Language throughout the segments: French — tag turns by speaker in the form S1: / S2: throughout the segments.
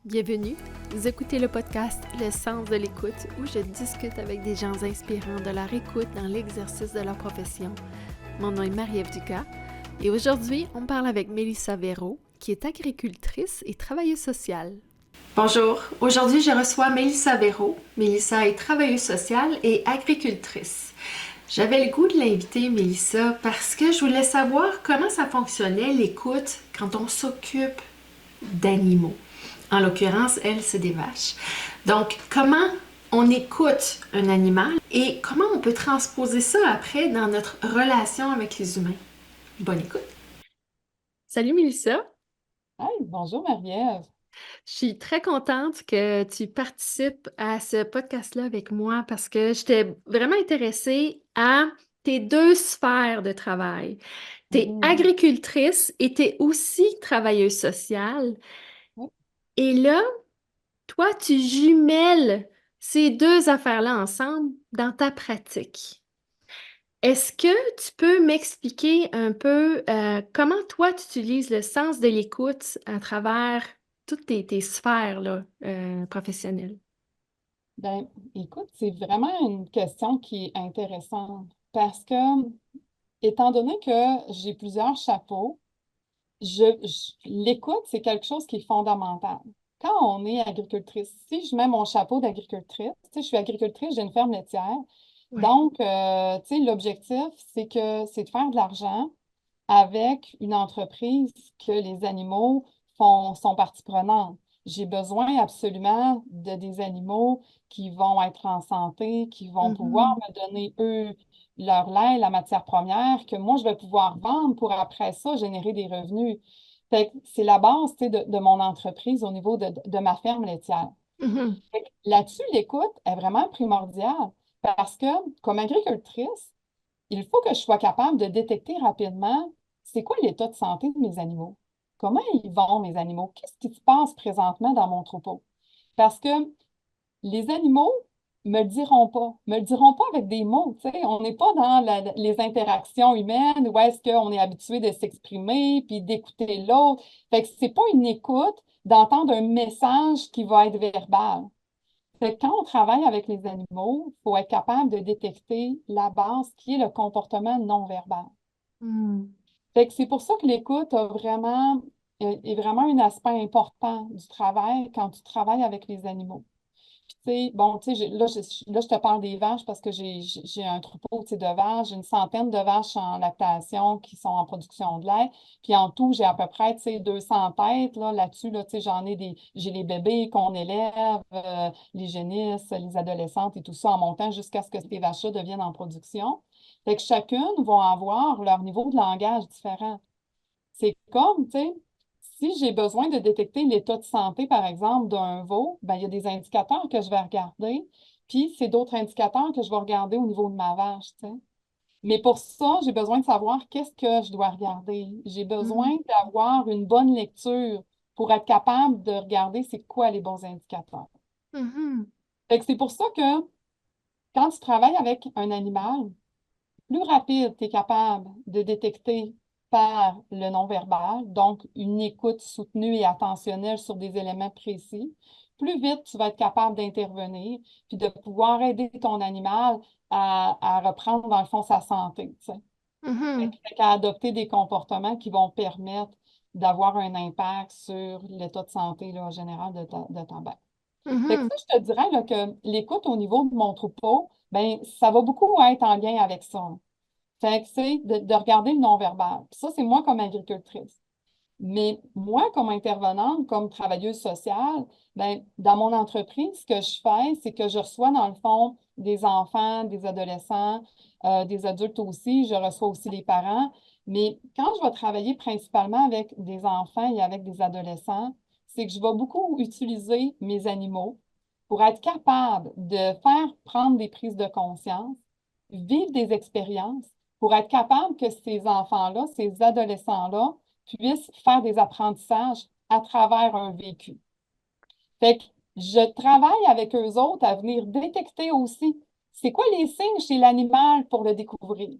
S1: Bienvenue, vous écoutez le podcast Le sens de l'écoute où je discute avec des gens inspirants de leur écoute dans l'exercice de leur profession. Mon nom est Marie-Ève Ducas et aujourd'hui, on parle avec Mélissa Véraud qui est agricultrice et travailleuse sociale. Bonjour, aujourd'hui je reçois Mélissa Véraud. Mélissa est travailleuse sociale et agricultrice. J'avais le goût de l'inviter, Mélissa, parce que je voulais savoir comment ça fonctionnait l'écoute quand on s'occupe d'animaux. En l'occurrence, elle, c'est des vaches. Donc, comment on écoute un animal et comment on peut transposer ça après dans notre relation avec les humains? Bonne écoute. Salut Mélissa,
S2: Hey, bonjour Marie-Ève.
S1: je suis très contente que tu participes à ce podcast-là avec moi parce que j'étais vraiment intéressée à tes deux sphères de travail. Tu es
S2: Mhm.
S1: agricultrice et tu es aussi travailleuse sociale.
S2: Oui.
S1: Et là, toi, tu jumelles ces deux affaires-là ensemble dans ta pratique. Est-ce que tu peux m'expliquer un peu comment toi, tu utilises le sens de l'écoute à travers toutes tes sphères là, professionnelles?
S2: Ben, écoute, c'est vraiment une question qui est intéressante parce que, étant donné que j'ai plusieurs chapeaux, l'écoute, c'est quelque chose qui est fondamental. Quand on est agricultrice, si je mets mon chapeau d'agricultrice, tu sais, je suis agricultrice, j'ai une ferme laitière.
S1: Ouais.
S2: Donc, tu sais, l'objectif, c'est de faire de l'argent avec une entreprise que les animaux sont partie prenante. J'ai besoin absolument de des animaux qui vont être en santé, qui vont pouvoir
S1: Mhm.
S2: me donner, eux, leur lait, la matière première, que moi, je vais pouvoir vendre pour après ça générer des revenus. Fait que c'est la base, tu sais, de mon entreprise au niveau de ma ferme laitière.
S1: Mhm.
S2: Fait que là-dessus, l'écoute est vraiment primordiale parce que, comme agricultrice, il faut que je sois capable de détecter rapidement c'est quoi l'état de santé de mes animaux. Comment ils vont, mes animaux? Qu'est-ce qui se passe présentement dans mon troupeau? Parce que les animaux me le diront pas avec des mots, tu sais. On n'est pas dans les interactions humaines où est-ce qu'on est habitué de s'exprimer puis d'écouter l'autre. Fait que c'est pas une écoute d'entendre un message qui va être verbal. Fait que quand on travaille avec les animaux, il faut être capable de détecter la base qui est le comportement non verbal.
S1: Mhm.
S2: Fait que c'est pour ça que l'écoute est vraiment un aspect important du travail quand tu travailles avec les animaux. Puis, tu sais, bon, tu sais, là, je te parle des vaches parce que j'ai un troupeau, tu sais, de vaches. J'ai une centaine de vaches en lactation qui sont en production de lait. Puis en tout, j'ai à peu près, tu sais, 200 têtes, là, là-dessus, là, tu sais, j'ai les bébés qu'on élève, les génisses, les adolescentes et tout ça en montant jusqu'à ce que ces vaches-là deviennent en production. Fait que chacune va avoir leur niveau de langage différent. C'est comme, tu sais, si j'ai besoin de détecter l'état de santé, par exemple, d'un veau, ben, il y a des indicateurs que je vais regarder, puis c'est d'autres indicateurs que je vais regarder au niveau de ma vache, tu sais. Mais pour ça, j'ai besoin de savoir qu'est-ce que je dois regarder. J'ai besoin
S1: Mhm.
S2: d'avoir une bonne lecture pour être capable de regarder c'est quoi les bons indicateurs.
S1: Mhm.
S2: Fait que c'est pour ça que quand tu travailles avec un animal, plus rapide tu es capable de détecter par le non-verbal, donc une écoute soutenue et attentionnelle sur des éléments précis, plus vite tu vas être capable d'intervenir puis de pouvoir aider ton animal à reprendre, dans le fond, sa santé, tu sais.
S1: Mhm.
S2: Fait qu'à adopter des comportements qui vont permettre d'avoir un impact sur l'état de santé là, général de ta bête. Fait que
S1: Mhm.
S2: ça, je te dirais là, que l'écoute au niveau de mon troupeau, ben, ça va beaucoup être en lien avec ça. Fait que c'est de regarder le non-verbal. Puis ça, c'est moi comme agricultrice. Mais moi, comme intervenante, comme travailleuse sociale, ben, dans mon entreprise, ce que je fais, c'est que je reçois, dans le fond, des enfants, des adolescents, des adultes aussi. Je reçois aussi les parents. Mais quand je vais travailler principalement avec des enfants et avec des adolescents, c'est que je vais beaucoup utiliser mes animaux pour être capable de faire prendre des prises de conscience, vivre des expériences, pour être capable que ces enfants-là, ces adolescents-là, puissent faire des apprentissages à travers un vécu. Fait que je travaille avec eux autres à venir détecter aussi c'est quoi les signes chez l'animal pour le découvrir.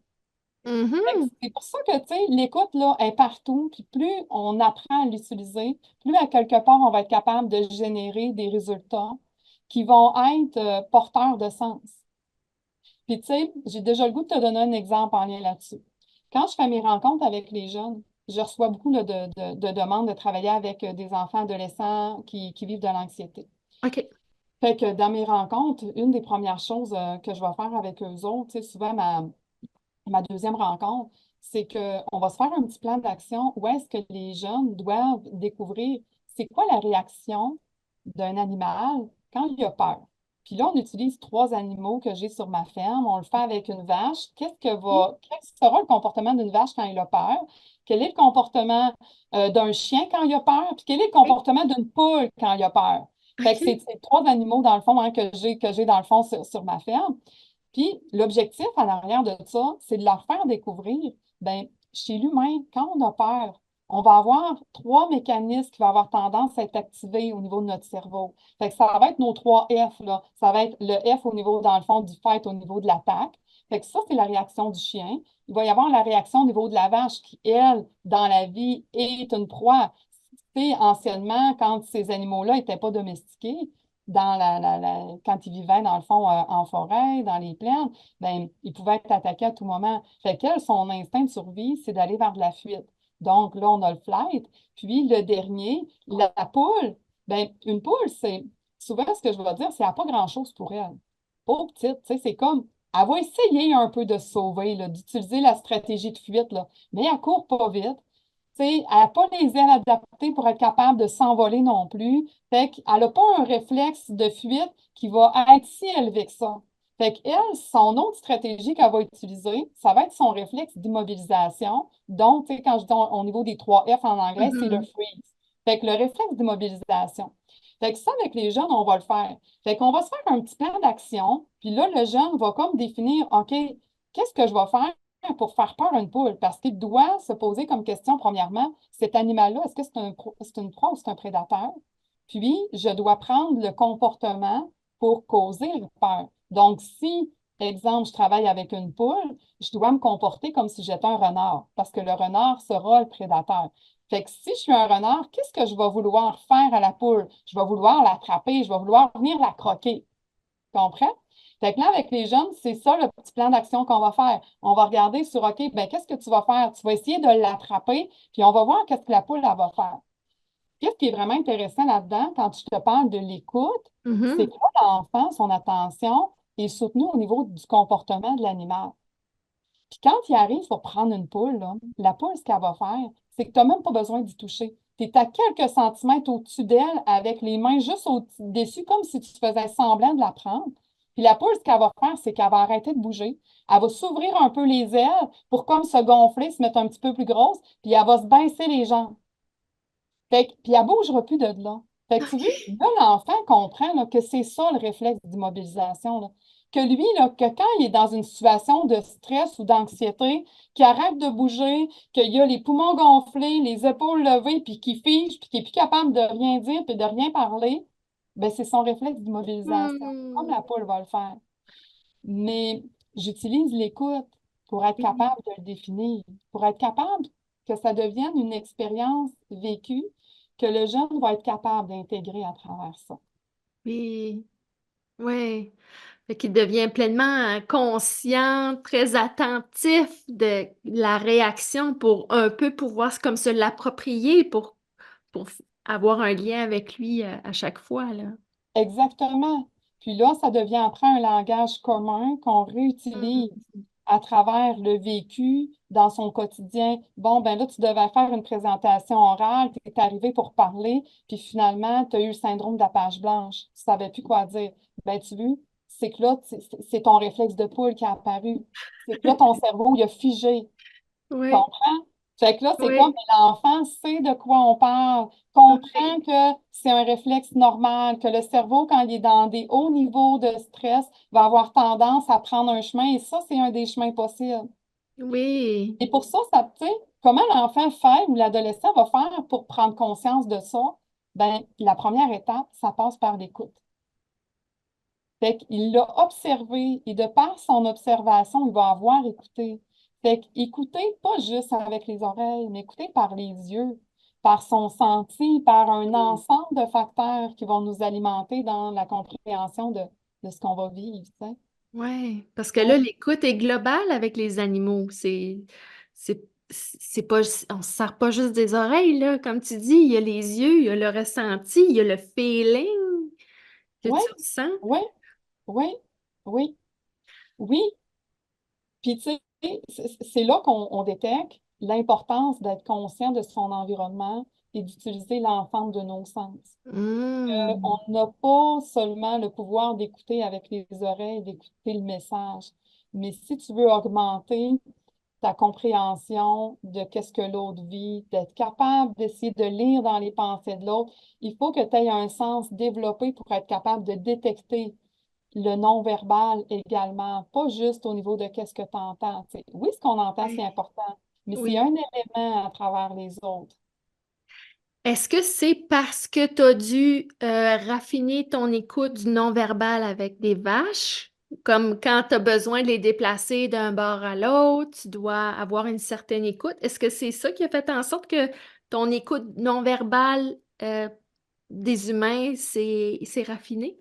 S2: Fait que
S1: Mhm.
S2: c'est pour ça que, tu sais, l'écoute, là, est partout, puis plus on apprend à l'utiliser, plus à quelque part, on va être capable de générer des résultats qui vont être porteurs de sens. Puis, tu sais, j'ai déjà le goût de te donner un exemple en lien là-dessus. Quand je fais mes rencontres avec les jeunes, je reçois beaucoup là, de demandes de travailler avec des enfants adolescents qui vivent de l'anxiété.
S1: OK.
S2: Fait que dans mes rencontres, une des premières choses que je vais faire avec eux autres, tu sais, souvent ma deuxième rencontre, c'est qu'on va se faire un petit plan d'action où est-ce que les jeunes doivent découvrir c'est quoi la réaction d'un animal quand il a peur. Puis là, on utilise trois animaux que j'ai sur ma ferme. On le fait avec une vache. Quel sera le comportement d'une vache quand il a peur? Quel est le comportement d'un chien quand il a peur? Puis quel est le
S1: OK.
S2: comportement d'une poule quand il a peur? Fait que c'est
S1: OK.
S2: ces trois animaux, dans le fond, hein, que j'ai dans le fond sur ma ferme. Puis l'objectif en arrière de ça, c'est de leur faire découvrir, ben, chez l'humain, quand on a peur, on va avoir trois mécanismes qui vont avoir tendance à être activés au niveau de notre cerveau. Fait que ça va être nos trois F, là. Ça va être le F au niveau, dans le fond, du fight, au niveau de l'attaque. Fait que ça, c'est la réaction du chien. Il va y avoir la réaction au niveau de la vache qui, elle, dans la vie, est une proie. Tu sais, anciennement, quand ces animaux-là n'étaient pas domestiqués, quand ils vivaient, dans le fond, en forêt, dans les plaines, ben, ils pouvaient être attaqués à tout moment. Fait qu'elle, son instinct de survie, c'est d'aller vers de la fuite. Donc, là, on a le flight. Puis, le dernier, la poule, ben, une poule, c'est souvent ce que je vais dire, c'est qu'elle n'a pas grand-chose pour elle. Pauvre petite, tu sais, c'est comme, elle va essayer un peu de se sauver, là, d'utiliser la stratégie de fuite, là, mais elle court pas vite. Tu sais, elle n'a pas les ailes adaptées pour être capable de s'envoler non plus. Fait qu'elle n'a pas un réflexe de fuite qui va être si élevé que ça. Fait qu'elle, son autre stratégie qu'elle va utiliser, ça va être son réflexe d'immobilisation. Donc, tu sais, quand je dis au niveau des trois F en anglais, c'est le
S1: Mhm.
S2: freeze. Fait que le réflexe d'immobilisation. Fait que ça, avec les jeunes, on va le faire. Fait qu'on va se faire un petit plan d'action. Puis là, le jeune va comme définir, OK, qu'est-ce que je vais faire pour faire peur à une poule? Parce qu'il doit se poser comme question, premièrement, cet animal-là, est-ce que c'est une proie ou c'est un prédateur? Puis, je dois prendre le comportement pour causer la peur. Donc, si, exemple, je travaille avec une poule, je dois me comporter comme si j'étais un renard, parce que le renard sera le prédateur. Fait que si je suis un renard, qu'est-ce que je vais vouloir faire à la poule? Je vais vouloir l'attraper, je vais vouloir venir la croquer. Tu comprends? Fait que là, avec les jeunes, c'est ça le petit plan d'action qu'on va faire. On va regarder sur, OK, ben, qu'est-ce que tu vas faire? Tu vas essayer de l'attraper, puis on va voir qu'est-ce que la poule, elle va faire. Qu'est-ce qui est vraiment intéressant là-dedans, quand je te parle de l'écoute, c'est
S1: Mhm.
S2: que là, l'enfant, son attention est soutenue au niveau du comportement de l'animal. Puis quand il arrive pour prendre une poule, là, la poule, ce qu'elle va faire, c'est que tu n'as même pas besoin d'y toucher. Tu es à quelques centimètres au-dessus d'elle avec les mains juste au-dessus, comme si tu faisais semblant de la prendre. Puis la poule, ce qu'elle va faire, c'est qu'elle va arrêter de bouger. Elle va s'ouvrir un peu les ailes pour comme se gonfler, se mettre un petit peu plus grosse, puis elle va se baisser les jambes. Puis elle ne bougera plus de là. Fait que tu vois, là, l'enfant comprend là, que c'est ça le réflexe d'immobilisation, là. Que lui, là, que quand il est dans une situation de stress ou d'anxiété, qu'il arrête de bouger, qu'il a les poumons gonflés, les épaules levées, puis qu'il fige, puis qu'il n'est plus capable de rien dire, puis de rien parler, ben c'est son réflexe d'immobilisation, comme
S1: Hmm.
S2: la poule va le faire. Mais j'utilise l'écoute pour être
S1: Oui.
S2: capable de le définir, pour être capable que ça devienne une expérience vécue que le jeune va être capable d'intégrer à travers ça.
S1: Oui. Ouais. Fait qu'il devient pleinement, conscient, très attentif de la réaction pour un peu pouvoir comme se l'approprier pour f avoir un lien avec lui, à chaque fois, là.
S2: Exactement. Puis là, ça devient après un langage commun qu'on réutilise
S1: Mmh.
S2: à travers le vécu dans son quotidien. Bon, ben là, tu devais faire une présentation orale, tu es arrivé pour parler, puis finalement, tu as eu le syndrome de la page blanche. Tu ne savais plus quoi dire. Ben, tu vois, c'est que là, c'est ton réflexe de poule qui a apparu. C'est que là, ton cerveau, il a figé.
S1: Oui,
S2: Comprends? Fait que là, c'est comme
S1: oui,
S2: l'enfant sait de quoi on parle,
S1: oui,
S2: comprend que c'est un réflexe normal, que le cerveau, quand il est dans des hauts niveaux de stress, va avoir tendance à prendre un chemin, et ça, c'est un des chemins possibles.
S1: oui,
S2: Et pour ça, tu sais, comment l'enfant fait ou l'adolescent va faire pour prendre conscience de ça? Ben, la première étape, ça passe par l'écoute. Fait qu'il l'a observé et de par son observation, il va avoir écouté. Fait qu'écouter pas juste avec les oreilles, mais écouter par les yeux, par son senti, par un ensemble de facteurs qui vont nous alimenter dans la compréhension de ce qu'on va vivre, tu sais.
S1: Ouais, parce que là,
S2: Ouais,
S1: l'écoute est globale avec les animaux. C'est, c'est pas, on se sert pas juste des oreilles, là. Comme tu dis, il y a les yeux, il y a le ressenti, il y a le feeling que
S2: ouais,
S1: tu ressens.
S2: ouais, ouais, oui, oui. Puis, tu sais, c'est là qu'on détecte l'importance d'être conscient de son environnement et d'utiliser l'ensemble de nos sens. On
S1: Mmh.
S2: n'a pas seulement le pouvoir d'écouter avec les oreilles, d'écouter le message, mais si tu veux augmenter ta compréhension de qu'est-ce que l'autre vit, d'être capable d'essayer de lire dans les pensées de l'autre, il faut que tu aies un sens développé pour être capable de détecter le non-verbal également, pas juste au niveau de qu'est-ce que tu entends. Tu sais. Oui, ce qu'on entend, c'est
S1: Ouais.
S2: important, mais c'est
S1: Oui.
S2: un élément à travers les autres.
S1: Est-ce que c'est parce que tu as dû raffiner ton écoute du non-verbal avec des vaches? Comme quand tu as besoin de les déplacer d'un bord à l'autre, tu dois avoir une certaine écoute. Est-ce que c'est ça qui a fait en sorte que ton écoute non-verbale des humains s'est raffinée?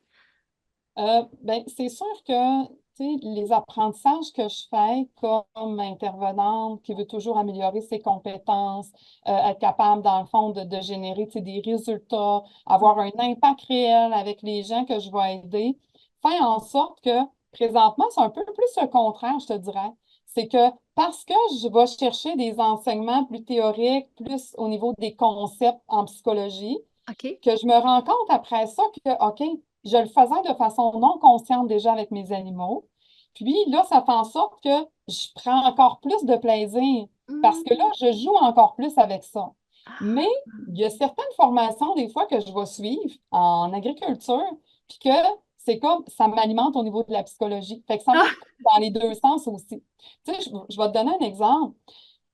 S2: Ben, c'est sûr que tu sais, les apprentissages que je fais comme intervenante qui veut toujours améliorer ses compétences, être capable, dans le fond, de générer tu sais, des résultats, avoir un impact réel avec les gens que je vais aider, fait en sorte que présentement, c'est un peu plus le contraire, je te dirais. C'est que parce que je vais chercher des enseignements plus théoriques, plus au niveau des concepts en psychologie,
S1: OK.
S2: que je me rends compte après ça que, OK, je le faisais de façon non consciente déjà avec mes animaux. Puis là, ça fait en sorte que je prends encore plus de plaisir parce que là,
S1: Hmm.
S2: je joue encore plus avec ça. Mais
S1: Ah.
S2: il y a certaines formations, des fois, que je vais suivre en agriculture, puis que c'est comme ça m'alimente au niveau de la psychologie. Fait que ça marche
S1: Ah!
S2: dans les deux sens aussi. Tu sais, je vais te donner un exemple.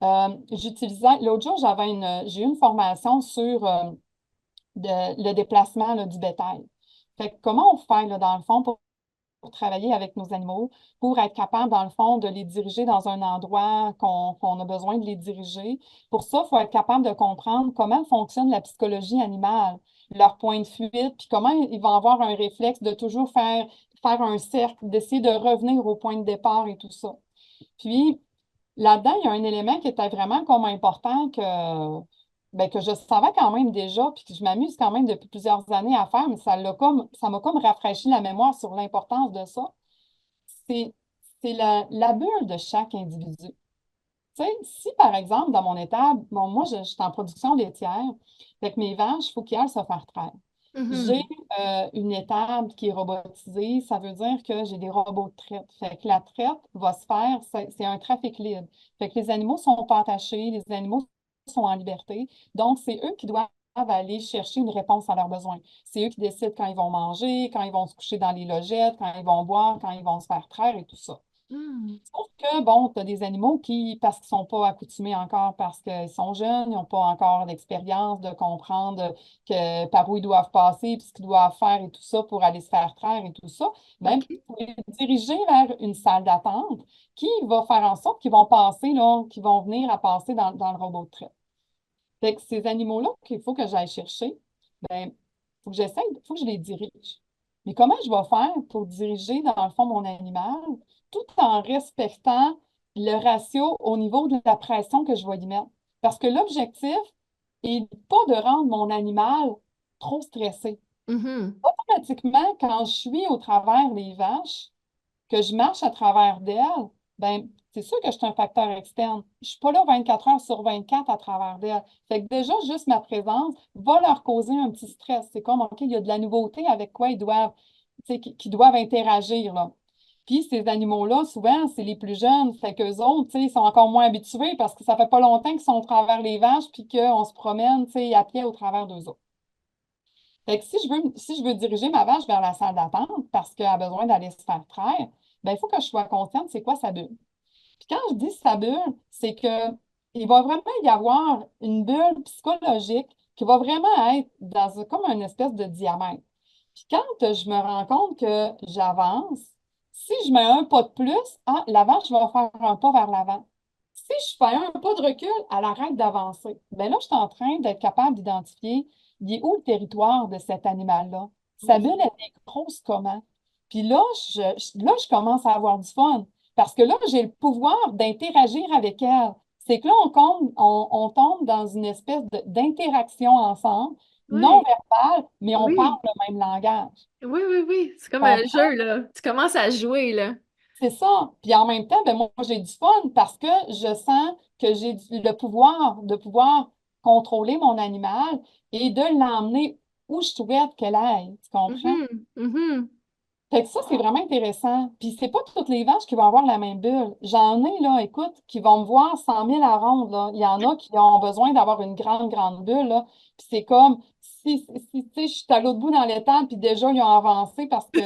S2: L'autre jour, j'ai eu une formation sur le déplacement là, du bétail. Fait que comment on fait là, dans le fond pour travailler avec nos animaux, pour être capable, dans le fond, de les diriger dans un endroit qu'on a besoin de les diriger. Pour ça, il faut être capable de comprendre comment fonctionne la psychologie animale, leur point de fuite, puis comment ils vont avoir un réflexe de toujours faire un cercle, d'essayer de revenir au point de départ et tout ça. Puis, là-dedans, il y a un élément qui était vraiment comme important que je savais quand même déjà, puis que je m'amuse quand même depuis plusieurs années à faire, mais ça m'a comme rafraîchi la mémoire sur l'importance de ça. C'est, c'est la bulle de chaque individu. Tu sais, si par exemple, dans mon étable, bon, moi, je suis en production laitière, avec mes vaches, il faut qu'elles aillent se faire traire. J'ai
S1: Mhm.
S2: une étable qui est robotisée, ça veut dire que j'ai des robots de traite. Fait que la traite va se faire, c'est un trafic libre. Fait que les animaux sont pas attachés, les animaux sont en liberté. Donc, c'est eux qui doivent aller chercher une réponse à leurs besoins. C'est eux qui décident quand ils vont manger, quand ils vont se coucher dans les logettes, quand ils vont boire, quand ils vont se faire traire et tout ça.
S1: Hmm.
S2: Sauf que, bon, tu as des animaux qui, parce qu'ils ne sont pas accoutumés encore, parce qu'ils sont jeunes, ils n'ont pas encore l'expérience de comprendre par où ils doivent passer, puis ce qu'ils doivent faire et tout ça pour aller se faire traire et tout ça, même
S1: OK.
S2: pour les diriger vers une salle d'attente qui va faire en sorte qu'ils vont passer, là, qu'ils vont venir à passer dans le robot de traite. Fait que ces animaux-là qu'il faut que j'aille chercher, ben, faut que je les dirige. Mais comment je vais faire pour diriger, dans le fond, mon animal, tout en respectant le ratio au niveau de la pression que je vais y mettre? Parce que l'objectif est pas de rendre mon animal trop stressé.
S1: Mhm.
S2: Automatiquement, quand je suis au travers des vaches, que je marche à travers d'elle, ben, c'est sûr que je suis un facteur externe. Je ne suis pas là 24 heures sur 24 à travers d'elle. Fait que déjà, juste ma présence va leur causer un petit stress. C'est comme, OK, il y a de la nouveauté avec quoi ils doivent, tu sais, qui doivent interagir, là. Puis ces animaux-là, souvent, c'est les plus jeunes. Fait qu'eux autres, tu sais, ils sont encore moins habitués parce que ça fait pas longtemps qu'ils sont au travers les vaches puis qu'on se promène, tu sais, à pied au travers d'eux autres. Fait que si je veux diriger ma vache vers la salle d'attente parce qu'elle a besoin d'aller se faire traire, ben, il faut que je sois consciente c'est quoi sa bulle. Puis quand je dis sa bulle, c'est que il va vraiment y avoir une bulle psychologique qui va vraiment être comme une espèce de diamètre. Puis quand je me rends compte que j'avance, si je mets un pas de plus, ah, la vache va faire un pas vers l'avant. Si je fais un pas de recul, elle arrête d'avancer. Ben là, je suis en train d'être capable d'identifier, il est où le territoire de cet animal-là? Sa bulle,
S1: Oui,
S2: elle est grosse comment? Puis là, je commence à avoir du fun. Parce que là, j'ai le pouvoir d'interagir avec elle. C'est que là, on tombe dans une espèce d'interaction ensemble, non
S1: oui,
S2: verbale, mais on parle
S1: oui,
S2: le même langage.
S1: oui, oui, oui. C'est comme un
S2: Comprends?
S1: jeu, là. Tu commences à jouer, là.
S2: C'est ça. Puis en même temps, ben moi, j'ai du fun parce que je sens que j'ai le pouvoir de pouvoir contrôler mon animal et de l'emmener où je souhaite qu'elle aille. Tu comprends?
S1: Mhm, mhm.
S2: Fait que ça, c'est vraiment intéressant. Puis c'est pas toutes les vaches qui vont avoir la même bulle. J'en ai, là, écoute, qui vont me voir 100 000 à ronde, là. Il y en a qui ont besoin d'avoir une grande, grande bulle, là. Puis c'est comme, tu sais, je suis à l'autre bout dans l'étang, puis déjà, ils ont avancé parce que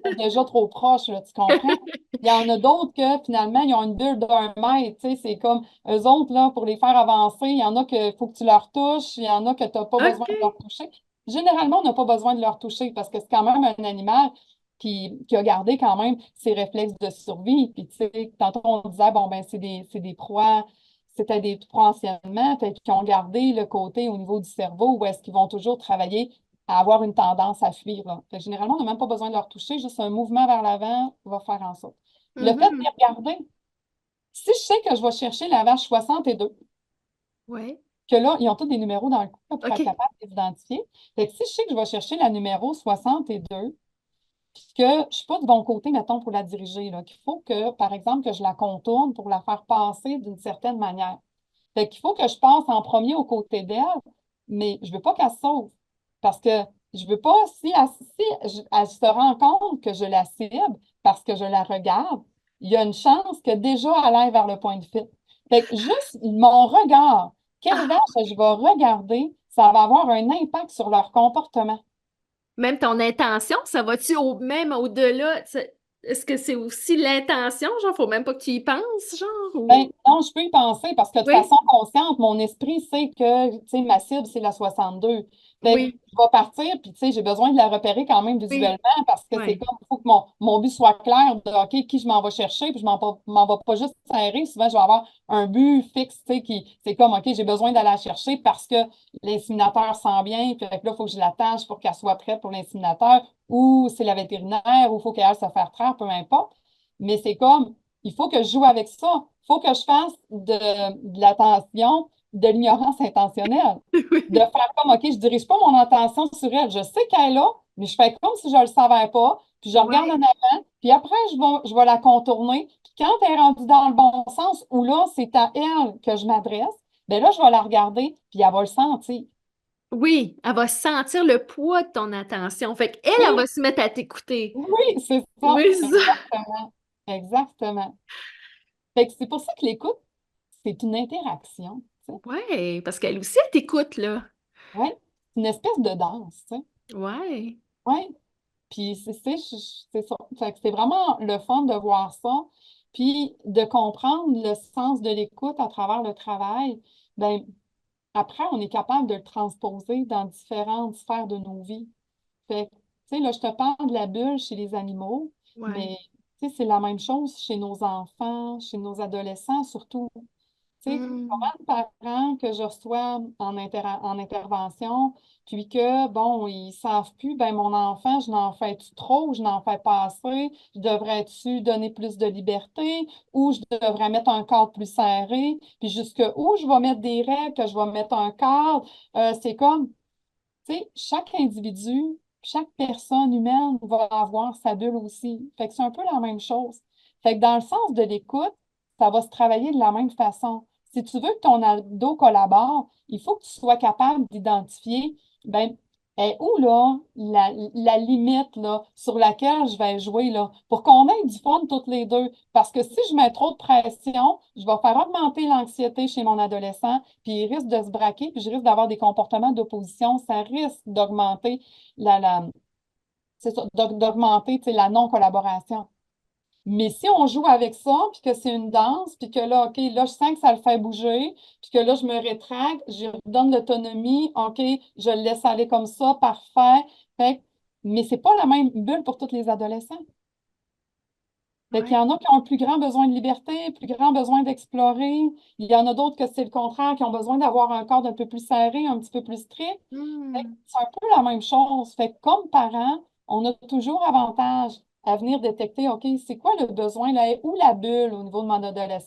S2: c'est déjà trop proche, là, tu comprends? Il y en a d'autres que, finalement, ils ont une bulle d'1 mètre, tu sais, c'est comme, eux autres, là, pour les faire avancer, il y en a que faut que tu leur touches, il y en a que tu n'as pas besoin
S1: OK.
S2: de leur toucher. Généralement, on n'a pas besoin de leur toucher parce que c'est quand même un animal qui a gardé quand même ses réflexes de survie. Puis, tu sais, tantôt, on disait, bon, ben, c'est des proies, c'était des proies anciennement, fait qu'ils ont gardé le côté au niveau du cerveau où est-ce qu'ils vont toujours travailler à avoir une tendance à fuir, là. Fait que généralement, on n'a même pas besoin de leur toucher, juste un mouvement vers l'avant va faire en sorte. Le fait de les
S1: Mhm.
S2: regarder, si je sais que je vais chercher la vache 62,
S1: Ouais.
S2: que là, ils ont tous des numéros dans le coup là, pour être
S1: OK.
S2: capable de les identifier. Fait que si je sais que je vais chercher la numéro 62, puis que je ne suis pas de bon côté, mettons, pour la diriger, là, qu'il faut que, par exemple, que je la contourne pour la faire passer d'une certaine manière. Fait qu'il faut que je passe en premier aux côtés d'elle, mais je ne veux pas qu'elle se sauve. Parce que je veux pas, si elle se rend compte que je la cible parce que je la regarde, il y a une chance que déjà elle aille vers le point de fuite. Fait que juste mon regard, quelle
S1: Ah,
S2: vache je vais regarder, ça va avoir un impact sur leur comportement.
S1: même ton intention, ça va-tu même au-delà? Est-ce que c'est aussi l'intention? Genre, faut même pas que tu y penses, genre,
S2: Ben,
S1: ou...
S2: non, je peux y penser parce que de
S1: Oui,
S2: façon consciente, mon esprit sait que, tu sais, ma cible, c'est la 62. Fait que
S1: oui,
S2: je vais partir, puis tu sais, j'ai besoin de la repérer quand même
S1: oui,
S2: visuellement parce que c'est
S1: oui.
S2: comme, il faut que mon but soit clair de, OK, qui je m'en vais chercher, puis je m'en vais pas juste serrer. Souvent, je vais avoir un but fixe, tu sais, c'est comme, OK, j'ai besoin d'aller la chercher parce que l'inséminateur sent bien, puis là, il faut que je l'attache pour qu'elle soit prête pour l'inséminateur, ou c'est la vétérinaire, ou il faut qu'elle aille se faire traire, peu importe. Mais c'est comme, il faut que je joue avec ça. Il faut que je fasse de l'attention, de l'ignorance intentionnelle. De
S1: Oui,
S2: faire comme, OK, je ne dirige pas mon attention sur elle. Je sais qu'elle est là, mais je fais comme si je ne le savais pas. Puis je regarde en
S1: ouais.
S2: avant. Puis après, je vais la contourner. Puis quand elle est rendue dans le bon sens, où là, c'est à elle que je m'adresse, bien là, je vais la regarder, puis elle va le sentir.
S1: Oui, elle va sentir le poids de ton attention. Fait qu'elle, elle
S2: Oui,
S1: va se mettre à t'écouter.
S2: oui, c'est ça.
S1: Oui, c'est ça.
S2: Exactement. Exactement. Fait que c'est pour ça que l'écoute, c'est une interaction. Tu sais.
S1: Ouais, parce qu'elle aussi, elle t'écoute, là.
S2: Oui, c'est une espèce de danse, tu sais.
S1: Ouais.
S2: Oui, puis c'est ça. Fait que c'est vraiment le fun de voir ça, puis de comprendre le sens de l'écoute à travers le travail. Ben, après, on est capable de le transposer dans différentes sphères de nos vies. Fait que, tu sais, là, je te parle de la bulle chez les animaux,
S1: Ouais.
S2: mais tu sais, c'est la même chose chez nos enfants, chez nos adolescents surtout. Tu sais,
S1: Hmm.
S2: combien de parents que je reçois en intervention, puis que, bon, ils savent plus, ben mon enfant, je n'en fais-tu trop, je n'en fais pas assez, je devrais-tu donner plus de liberté, ou je devrais mettre un cadre plus serré, puis jusque où je vais mettre des règles, que je vais mettre un cadre. C'est comme, tu sais, chaque individu, chaque personne humaine va avoir sa bulle aussi. Fait que c'est un peu la même chose. Fait que dans le sens de l'écoute, ça va se travailler de la même façon. Si tu veux que ton ado collabore, il faut que tu sois capable d'identifier, ben, est où là la limite là, sur laquelle je vais jouer là, pour qu'on ait du fun toutes les deux. Parce que si je mets trop de pression, je vais faire augmenter l'anxiété chez mon adolescent, puis il risque de se braquer, puis je risque d'avoir des comportements d'opposition. Ça risque d'augmenter c'est ça, d'augmenter, tu sais, la non-collaboration. Mais si on joue avec ça, puis que c'est une danse, puis que là, OK, là, je sens que ça le fait bouger, puis que là, je me rétracte, je lui donne l'autonomie, OK, je le laisse aller comme ça, parfait. Fait que- mais c'est pas la même bulle pour tous les adolescents. Fait qu'il y
S1: Ouais.
S2: en a qui ont un plus grand besoin de liberté, plus grand besoin d'explorer. Il y en a d'autres que c'est le contraire, qui ont besoin d'avoir un corps un peu plus serré, un petit peu plus strict. Fait que
S1: Hmm.
S2: c'est un peu la même chose. Fait que comme parents, on a toujours avantage à venir détecter, OK, c'est quoi le besoin là, ou la bulle au niveau de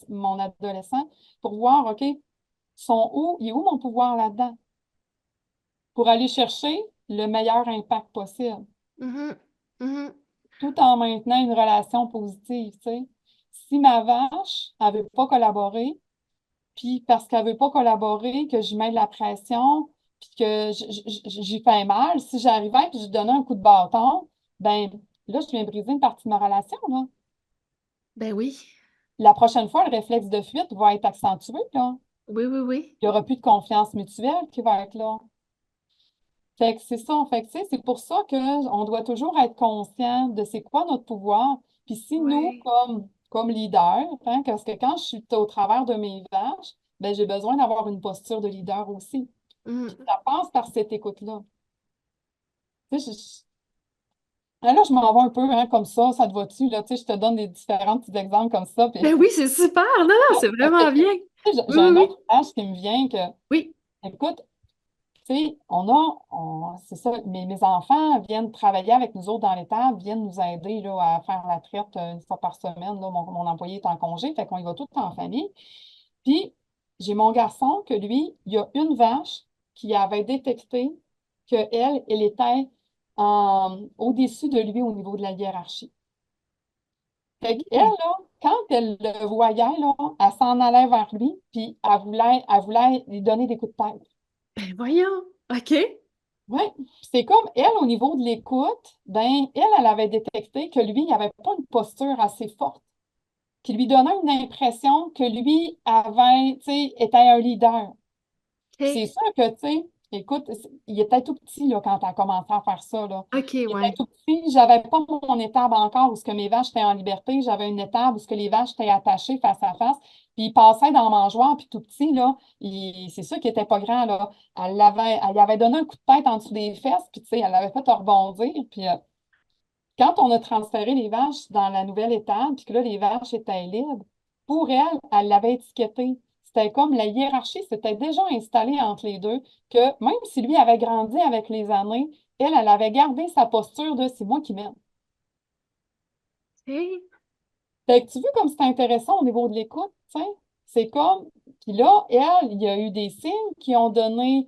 S2: mon adolescent pour voir, OK, il est où mon pouvoir là-dedans? Pour aller chercher le meilleur impact possible,
S1: Mhm. Mhm.
S2: tout en maintenant une relation positive, tu sais. Si ma vache, elle veut pas collaborer, puis parce qu'elle veut pas collaborer, que je mets de la pression, puis que j'y fais mal, si j'arrivais et que je donnais un coup de bâton, ben là, je viens briser une partie de ma relation, là.
S1: Ben oui.
S2: La prochaine fois, le réflexe de fuite va être accentué, là.
S1: Oui, oui, oui.
S2: Il n'y aura plus de confiance mutuelle qui va être là. Fait que c'est ça, fait que, tu sais, c'est pour ça qu'on doit toujours être conscient de c'est quoi notre pouvoir. Puis si nous,
S1: Ouais.
S2: comme leader, hein, parce que quand je suis au travers de mes vaches, ben, j'ai besoin d'avoir une posture de leader aussi. Puis
S1: Mhm.
S2: ça passe par cette écoute-là. Tu sais, là, je m'en vais un peu hein, comme ça te va-tu? Là, tu sais, je te donne des différents petits exemples comme ça. Puis,
S1: Ben oui, c'est super. Non, non, c'est
S2: parce que,
S1: vraiment bien.
S2: tu sais,
S1: Oui,
S2: j'ai
S1: oui,
S2: un
S1: oui.
S2: autre image qui me vient que,
S1: Oui.
S2: écoute, tu sais, c'est ça, mes enfants viennent travailler avec nous autres dans l'étable, viennent nous aider là, à faire la traite une fois par semaine. Là, mon employé est en congé, fait qu'on y va tout en famille. Puis, j'ai mon garçon que lui, il y a une vache qui avait détecté qu'elle était au-dessus de lui au niveau de la hiérarchie. Fait qu'elle,
S1: Oui.
S2: là, quand elle le voyait, là, elle s'en allait vers lui, puis elle voulait lui donner des coups de tête.
S1: Ben voyons. OK.
S2: Oui, c'est comme elle, au niveau de l'écoute, ben, elle avait détecté que lui, il n'avait pas une posture assez forte, qui lui donnait une impression que lui avait, tu sais, était un leader. C'est
S1: OK.
S2: sûr que, tu sais, écoute, il était tout petit là, quand tu as commencé à faire ça. Là.
S1: OK,
S2: Il était
S1: ouais.
S2: tout petit, j'avais pas mon étable encore où ce que mes vaches étaient en liberté. J'avais une étable où ce que les vaches étaient attachées face à face. Puis il passait dans le mangeoire, puis tout petit, là, c'est sûr qu'il était pas grand. Là. Elle lui avait donné un coup de tête en dessous des fesses, puis tu sais, elle l'avait fait rebondir. Puis quand on a transféré les vaches dans la nouvelle étable, puis que là, les vaches étaient libres, pour elle, elle l'avait étiqueté. C'était comme la hiérarchie s'était déjà installée entre les deux, que même si lui avait grandi avec les années, elle avait gardé sa posture de c'est moi qui mène.
S1: OK.
S2: Fait que tu vois comme c'est intéressant au niveau de l'écoute, tu sais. C'est comme, puis là, elle, il y a eu des signes qui ont donné,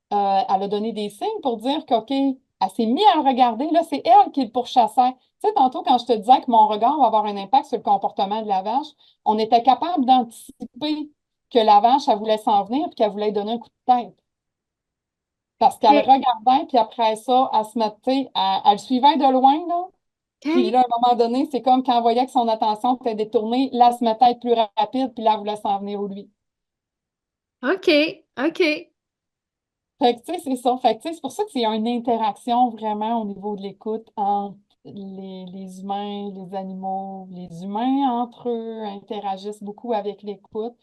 S2: elle a donné des signes pour dire qu'OK, elle s'est mise à le regarder. Là, c'est elle qui le pourchassait. Tu sais, tantôt, quand je te disais que mon regard va avoir un impact sur le comportement de la vache, on était capable d'anticiper que la vache, elle voulait s'en venir puis qu'elle voulait lui donner un coup de tête. Parce qu'elle
S1: OK.
S2: regardait, puis après ça, elle se mettait, elle le suivait de loin, là. Puis
S1: OK.
S2: là, à un moment donné, c'est comme quand on voyait que son attention était détournée, là, elle se mettait à être plus rapide, puis là, elle voulait s'en venir au lui.
S1: OK. OK.
S2: Fait que, tu sais, c'est ça. Fait que, tu sais, c'est pour ça que c'est une interaction vraiment au niveau de l'écoute entre les humains, les animaux. Les humains, entre eux, interagissent beaucoup avec l'écoute.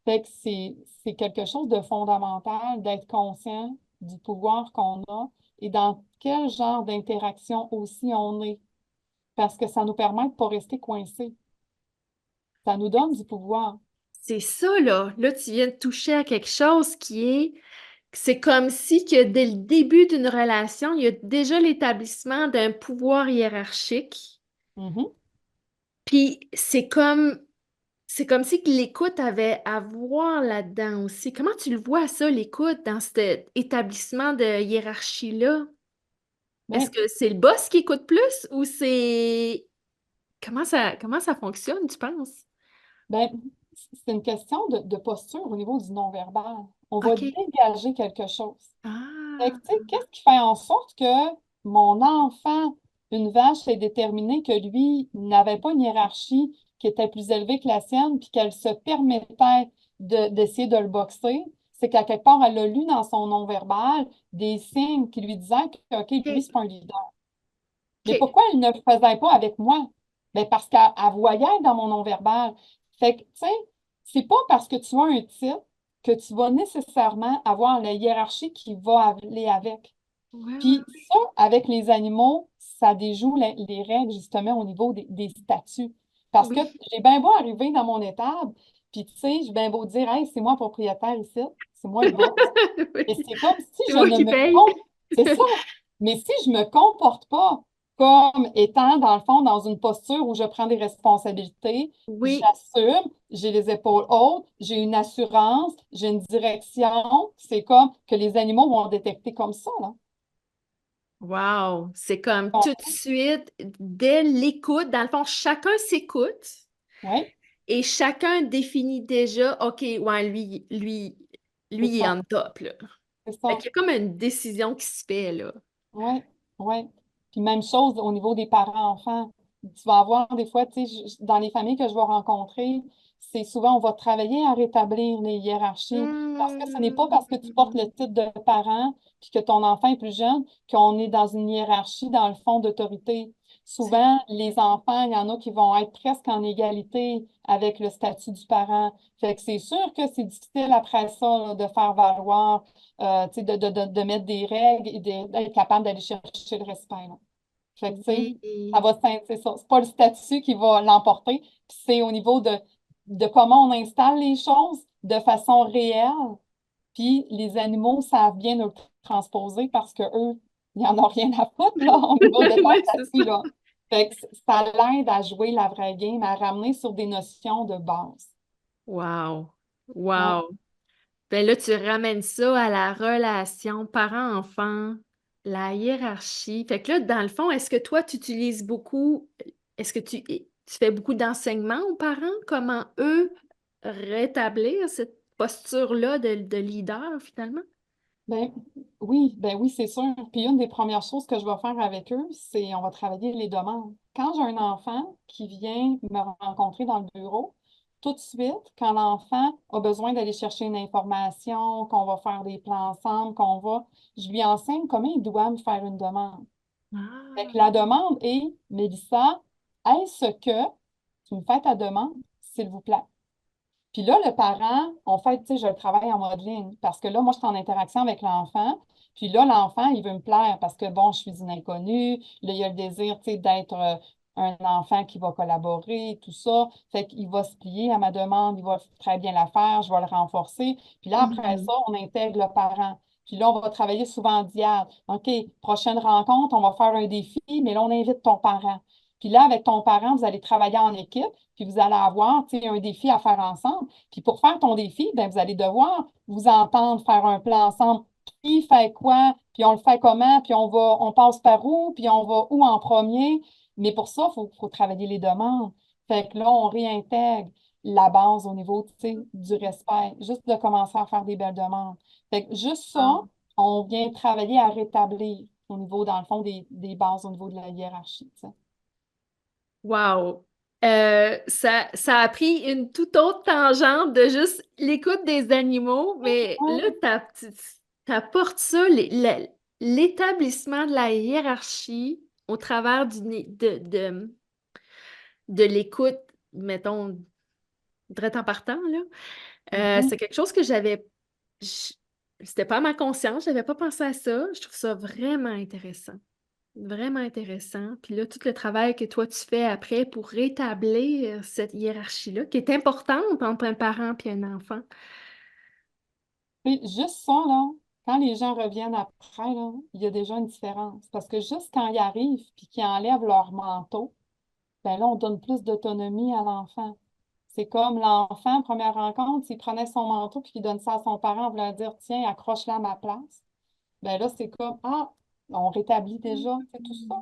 S2: Fait que c'est quelque chose de fondamental d'être conscient du pouvoir qu'on a et dans quel genre d'interaction aussi on est. Parce que ça nous permet de ne pas rester coincés. Ça nous donne du pouvoir.
S1: C'est ça, là. Là, tu viens de toucher à quelque chose qui est... C'est comme si que dès le début d'une relation, il y a déjà l'établissement d'un pouvoir hiérarchique.
S2: Mhm.
S1: Puis c'est comme si que l'écoute avait à voir là-dedans aussi. Comment tu le vois, ça, l'écoute, dans cet établissement de hiérarchie-là? Est-ce
S2: Ben,
S1: que c'est le boss qui écoute plus ou c'est... Comment ça fonctionne, tu penses?
S2: ben, c'est une question de posture au niveau du non-verbal. On va
S1: OK.
S2: dégager quelque chose. Fait que,
S1: Ah,
S2: tu sais, qu'est-ce qui fait en sorte que mon enfant, une vache, est déterminé que lui n'avait pas une hiérarchie qui était plus élevée que la sienne, puis qu'elle se permettait d'essayer de le boxer? C'est qu'à quelque part, elle a lu dans son non-verbal des signes qui lui disaient que, OK, lui,
S1: OK.
S2: c'est pas un leader. Mais
S1: OK.
S2: pourquoi elle ne le faisait pas avec moi? Ben parce qu'elle voyait dans mon non-verbal. Fait que, tu sais, c'est pas parce que tu as un titre que tu vas nécessairement avoir la hiérarchie qui va aller avec.
S1: Ouais, ouais.
S2: Puis ça, avec les animaux, ça déjoue les règles justement au niveau des statuts. Parce que
S1: Oui.
S2: j'ai bien beau arriver dans mon étable, puis tu sais, j'ai bien beau dire, hey, c'est moi le propriétaire ici, c'est moi le boss. Et
S1: Oui.
S2: c'est comme si
S1: C'est
S2: je
S1: moi
S2: ne
S1: qui
S2: me
S1: paye.
S2: comporte, c'est ça, mais si je me comporte pas comme étant, dans le fond, dans une posture où je prends des responsabilités,
S1: Oui.
S2: j'assume, j'ai les épaules hautes, j'ai une assurance, j'ai une direction, c'est comme que les animaux vont détecter comme ça, là.
S1: Wow. C'est comme tout de suite, dès l'écoute, dans le fond, chacun s'écoute
S2: Oui,
S1: et chacun définit déjà, OK, ouais, lui,
S2: c'est
S1: il est
S2: ça,
S1: on top, là.
S2: c'est
S1: Fait
S2: ça.
S1: qu'il y a comme une décision qui se fait, là.
S2: Oui, oui. Puis même chose au niveau des parents-enfants. Tu vas avoir des fois, tu sais, dans les familles que je vais rencontrer, c'est souvent on va travailler à rétablir les hiérarchies. Parce que ce n'est pas parce que tu portes
S1: Hmm.
S2: le titre de parent puis que ton enfant est plus jeune qu'on est dans une hiérarchie dans le fond d'autorité.
S1: C'est
S2: Souvent, les enfants, il y en a qui vont être presque en égalité avec le statut du parent. Fait que c'est sûr que c'est difficile après ça, là, de faire valoir tu sais, de mettre des règles et d'être capable d'aller chercher le respect, là. Fait que, tu sais, ça
S1: oui.
S2: va, c'est ça. C'est pas le statut qui va l'emporter, puis c'est au niveau de comment on installe les choses de façon réelle, puis les animaux savent bien nous le transposer parce que eux, il n'y en a rien à foutre, là, au niveau de leur
S1: Oui, c'est
S2: statut,
S1: ça.
S2: là. Fait que ça l'aide à jouer la vraie game, à ramener sur des notions de base.
S1: Wow.
S2: Ouais.
S1: Wow. Ben là, tu ramènes ça à la relation parent-enfant, la hiérarchie. Fait que là, dans le fond, est-ce que toi, tu utilises beaucoup, est-ce que tu fais beaucoup d'enseignements aux parents? Comment eux rétablir cette posture-là de leader, finalement?
S2: Ben oui, c'est sûr. Puis une des premières choses que je vais faire avec eux, c'est on va travailler les demandes. Quand j'ai un enfant qui vient me rencontrer dans le bureau, tout de suite, quand l'enfant a besoin d'aller chercher une information, qu'on va faire des plans ensemble, je lui enseigne comment il doit me faire une demande. Fait que
S1: Ah.
S2: la demande est, Mélissa, est-ce que tu me fais ta demande, s'il vous plaît? Puis là, le parent, en fait, tu sais, je le travaille en mode ligne parce que là, moi, je suis en interaction avec l'enfant. Puis là, l'enfant, il veut me plaire parce que, bon, je suis une inconnue. Là, il a le désir, tu sais, d'être un enfant qui va collaborer, tout ça. Fait qu'il va se plier à ma demande, il va très bien la faire, je vais le renforcer. Puis là, après ça,
S1: Mhm.
S2: on intègre le parent. Puis là, on va travailler souvent en diade. OK, prochaine rencontre, on va faire un défi, mais là, on invite ton parent. Puis là, avec ton parent, vous allez travailler en équipe, puis vous allez avoir, tu sais, un défi à faire ensemble. Puis pour faire ton défi, ben, vous allez devoir vous entendre faire un plan ensemble. Qui fait quoi, puis on le fait comment, puis on passe par où, puis on va où en premier. Mais pour ça, faut travailler les demandes. Fait que là, on réintègre la base au niveau, tu sais, du respect. Juste de commencer à faire des belles demandes. Fait que juste ça,
S1: Wow.
S2: on vient travailler à rétablir au niveau, dans le fond, des bases au niveau de la hiérarchie, tu sais.
S1: Wow. Ça a pris une toute autre tangente de juste l'écoute des animaux, mais là,
S2: Ouais.
S1: t'apportes ça, l'établissement de la hiérarchie au travers de l'écoute, mettons, direct en partant, là.
S2: Mhm.
S1: C'est quelque chose que j- c'était pas à ma conscience, j'avais pas pensé à ça. Je trouve ça vraiment intéressant. Vraiment intéressant. Puis là, tout le travail que toi, tu fais après pour rétablir cette hiérarchie-là, qui est importante entre un parent et un enfant.
S2: Puis juste ça, là, quand les gens reviennent après, là, il y a déjà une différence. Parce que juste quand ils arrivent puis qu'ils enlèvent leur manteau, ben là, on donne plus d'autonomie à l'enfant. C'est comme l'enfant, première rencontre, s'il prenait son manteau puis qu'il donne ça à son parent, on voulait dire, tiens, accroche-le à ma place. Ben là, c'est comme, ah, on rétablit déjà, c'est tout ça.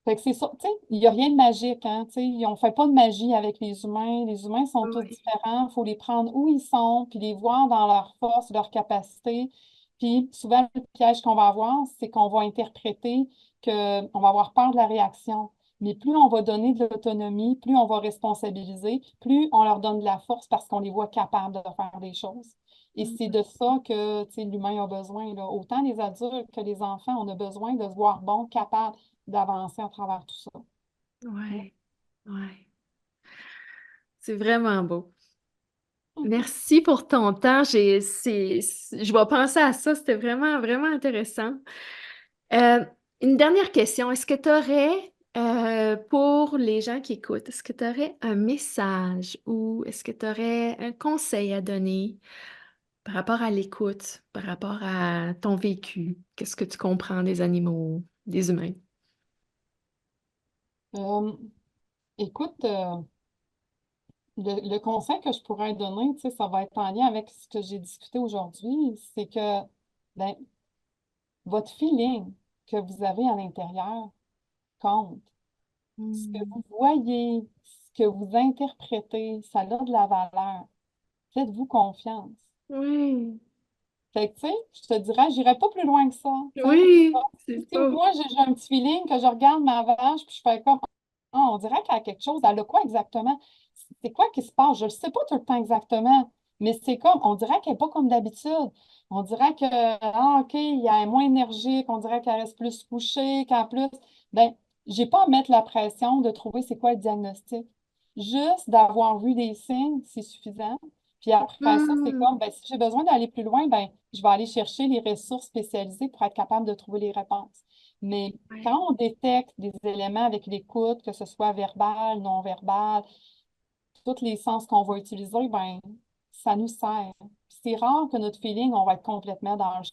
S2: Fait que c'est ça, tu sais, il n'y a rien de magique, hein, tu sais, on ne fait pas de magie avec les humains. Les humains sont tous
S1: Oui.
S2: différents. Il faut les prendre où ils sont, puis les voir dans leur force, leur capacité. Puis souvent, le piège qu'on va avoir, c'est qu'on va interpréter qu'on va avoir peur de la réaction. Mais plus on va donner de l'autonomie, plus on va responsabiliser, plus on leur donne de la force parce qu'on les voit capables de faire des choses. Et c'est de ça que, tu sais, l'humain a besoin, là. Autant les adultes que les enfants, on a besoin de se voir bons, capables d'avancer à travers tout ça.
S1: Ouais, ouais. C'est vraiment beau. Merci pour ton temps. Je vais penser à ça. C'était vraiment, vraiment intéressant. Euh, une dernière question. Est-ce que tu aurais Pour les gens qui écoutent, est-ce que tu aurais un message ou est-ce que tu aurais un conseil à donner par rapport à l'écoute, par rapport à ton vécu? Qu'est-ce que tu comprends des animaux, des humains?
S2: Euh, écoute, le conseil que je pourrais donner, tu sais, ça va être en lien avec ce que j'ai discuté aujourd'hui, c'est que ben, votre feeling que vous avez à l'intérieur compte. Ce que
S1: Hmm.
S2: vous voyez, ce que vous interprétez, ça a de la valeur. Faites-vous confiance.
S1: Oui,
S2: Fait que, tu sais, je te dirais, j'irai pas plus loin que ça. Tu sais.
S1: oui,
S2: Si
S1: c'est
S2: si
S1: beau.
S2: moi, j'ai un petit feeling que je regarde ma vache, puis je fais comme, ah, on dirait qu'elle a quelque chose. Elle a quoi exactement? C'est quoi qui se passe? Je ne sais pas tout le temps exactement, mais c'est comme, on dirait qu'elle n'est pas comme d'habitude. On dirait que, ah, OK, il y a moins énergique, on dirait qu'elle reste plus couchée, qu'en plus, ben, j'ai pas à mettre la pression de trouver c'est quoi le diagnostic. Juste d'avoir vu des signes, c'est suffisant. Puis après ça, c'est
S1: Hmm.
S2: comme, ben, si j'ai besoin d'aller plus loin, ben, je vais aller chercher les ressources spécialisées pour être capable de trouver les réponses. Mais
S1: Ouais.
S2: quand on détecte des éléments avec l'écoute, que ce soit verbal, non verbal, tous les sens qu'on va utiliser, ben, ça nous sert. Puis c'est rare que notre feeling, on va être complètement dans le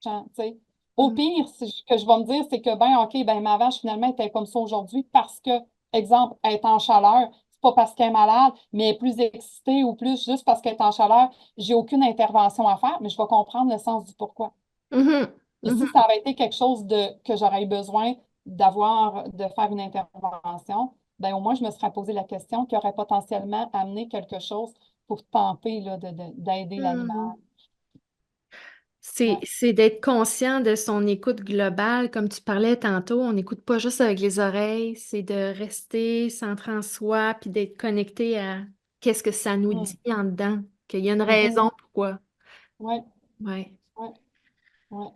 S2: champ, tu sais. Au
S1: Hmm.
S2: pire, ce que je vais me dire, c'est que, ben, OK, ben, ma vache, finalement, était comme ça aujourd'hui parce que, exemple, elle est en chaleur. C'est pas parce qu'elle est malade, mais elle est plus excitée ou plus juste parce qu'elle est en chaleur. J'ai aucune intervention à faire, mais je vais comprendre le sens du pourquoi.
S1: Mhm.
S2: Puis si
S1: Mhm.
S2: ça avait été quelque chose que j'aurais eu besoin de faire une intervention, ben au moins je me serais posé la question qui aurait potentiellement amené quelque chose pour tenter là, d'aider l'animal.
S1: Hmm.
S2: Ouais.
S1: C'est d'être conscient de son écoute globale, comme tu parlais tantôt, on n'écoute pas juste avec les oreilles, c'est de rester centré en soi, puis d'être connecté à qu'est-ce que ça nous
S2: Mm.
S1: dit en dedans, qu'il y a une
S2: Mhm.
S1: raison pourquoi.
S2: Ouais,
S1: Ouais.
S2: ouais, ouais.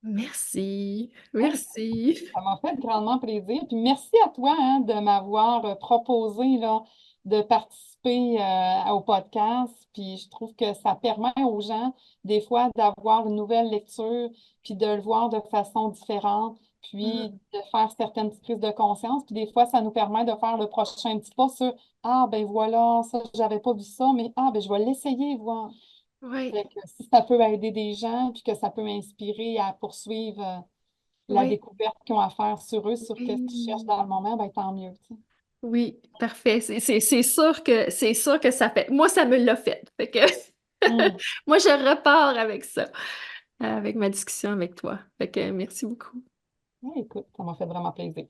S1: Merci,
S2: Hey,
S1: merci.
S2: ça m'a fait grandement plaisir. Puis merci à toi hein, de m'avoir proposé là, de participer au podcast. Puis je trouve que ça permet aux gens, des fois, d'avoir une nouvelle lecture, puis de le voir de façon différente,
S1: Mhm.
S2: puis de faire certaines petites prises de conscience. Puis des fois, ça nous permet de faire le prochain petit pas sur ah, ben voilà, ça, j'avais pas vu ça, mais ah, ben je vais l'essayer, voir.
S1: Oui,
S2: Fait que si ça peut aider des gens, puis que ça peut inspirer à poursuivre. La
S1: oui,
S2: découverte qu'ils ont à faire sur eux, sur ce qu'ils cherchent
S1: oui.
S2: dans le moment, ben, tant mieux. Tu sais.
S1: Oui, parfait. C'est sûr que ça fait. Moi, ça me l'a fait. Fait que
S2: Hmm.
S1: moi, je repars avec ça, avec ma discussion avec toi. Fait que merci beaucoup.
S2: Ouais, écoute, ça m'a fait vraiment plaisir.